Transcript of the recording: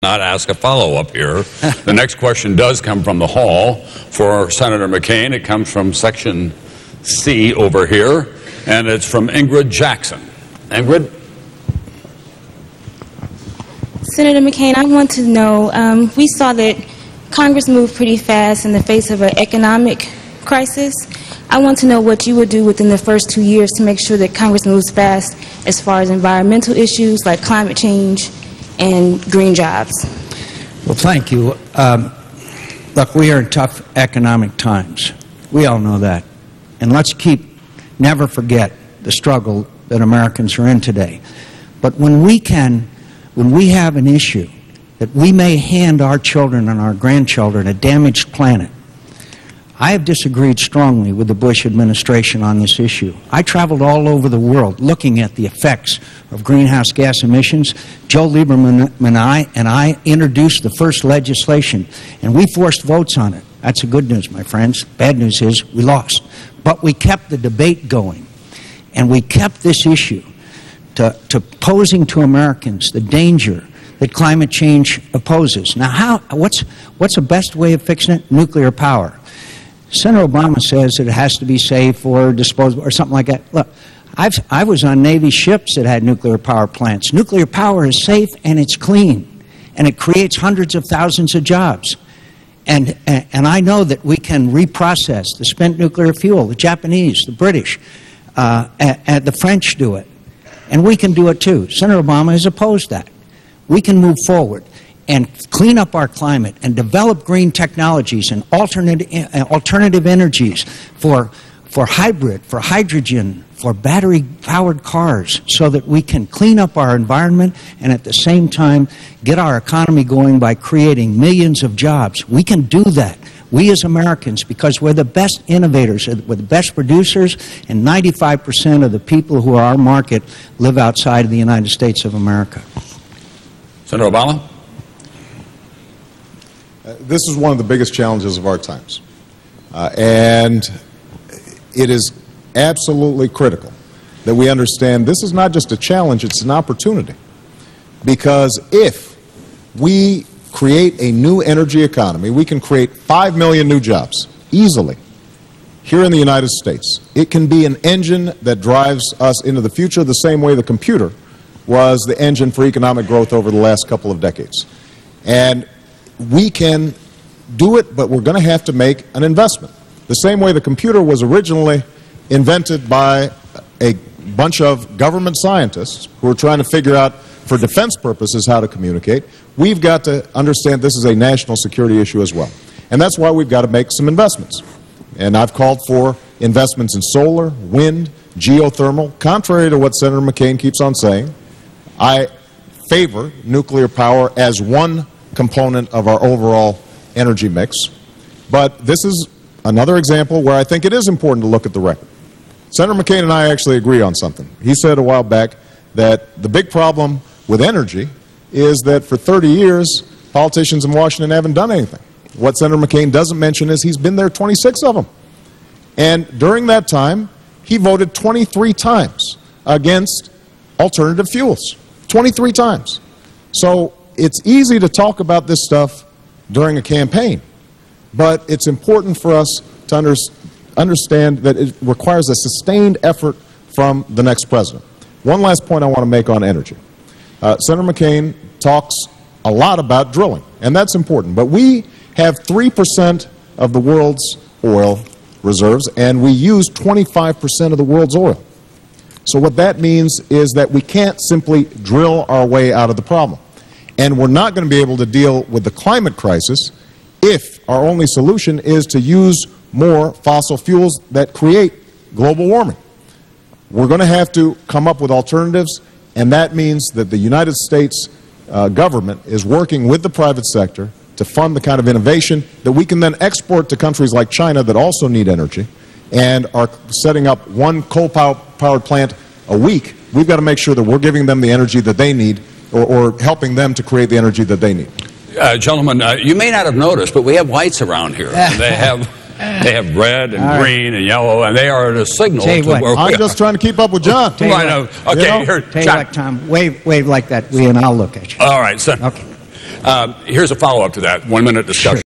not ask a follow-up here. The next question does come from the hall for Senator McCain. It comes from section C over here, and it's from Ingrid Jackson. Ingrid? Senator McCain, I want to know, we saw that Congress moved pretty fast in the face of an economic crisis. I want to know what you would do within the first 2 years to make sure that Congress moves fast as far as environmental issues like climate change and green jobs. Well, thank you. Look, we are in tough economic times. We all know that. And let's never forget the struggle that Americans are in today. But when we have an issue that we may hand our children and our grandchildren a damaged planet, I have disagreed strongly with the Bush administration on this issue. I traveled all over the world looking at the effects of greenhouse gas emissions. Joe Lieberman and I introduced the first legislation, and we forced votes on it. That's the good news, my friends. Bad news is we lost. But we kept the debate going, and we kept this issue to posing to Americans the danger that climate change opposes. Now, what's the best way of fixing it? Nuclear power. Senator Obama says that it has to be safe or disposable or something like that. Look, I was on Navy ships that had nuclear power plants. Nuclear power is safe and it's clean, and it creates hundreds of thousands of jobs. And I know that we can reprocess the spent nuclear fuel. The Japanese, the British, and the French do it. And we can do it too. Senator Obama has opposed that. We can move forward and clean up our climate and develop green technologies and alternative energies for hybrid, for hydrogen, for battery-powered cars, so that we can clean up our environment and at the same time get our economy going by creating millions of jobs. We can do that. We as Americans, because we're the best innovators, we're the best producers, and 95% of the people who are our market live outside of the United States of America. Senator Obama? This is one of the biggest challenges of our times. And it is absolutely critical that we understand this is not just a challenge, it's an opportunity. Because if we create a new energy economy, we can create 5 million new jobs easily here in the United States. It can be an engine that drives us into the future the same way the computer was the engine for economic growth over the last couple of decades. And we can do it, but we're going to have to make an investment. The same way the computer was originally invented by a bunch of government scientists who are trying to figure out for defense purposes how to communicate, we've got to understand this is a national security issue as well. And that's why we've got to make some investments. And I've called for investments in solar, wind, geothermal. Contrary to what Senator McCain keeps on saying, I favor nuclear power as one component of our overall energy mix. But this is another example where I think it is important to look at the record. Senator McCain and I actually agree on something. He said a while back that the big problem with energy is that for 30 years, politicians in Washington haven't done anything. What Senator McCain doesn't mention is he's been there 26 of them. And during that time, he voted 23 times against alternative fuels. 23 times. So it's easy to talk about this stuff during a campaign, but it's important for us to understand that it requires a sustained effort from the next president. One last point I want to make on energy. Senator McCain talks a lot about drilling, and that's important, but we have 3% of the world's oil reserves, and we use 25% of the world's oil. So what that means is that we can't simply drill our way out of the problem. And we're not going to be able to deal with the climate crisis if our only solution is to use more fossil fuels that create global warming. We're going to have to come up with alternatives, and that means that the United States government is working with the private sector to fund the kind of innovation that we can then export to countries like China that also need energy and are setting up one coal-powered plant a week. We've got to make sure that we're giving them the energy that they need, or helping them to create the energy that they need. Gentlemen, you may not have noticed, but we have whites around here. They have red and green and yellow, and they are the signal to where we I'm just trying to keep up with John. Okay, here, Tom, wave like that, and I'll look at you. All right, so. Okay. Here's a follow-up to that, 1 minute discussion.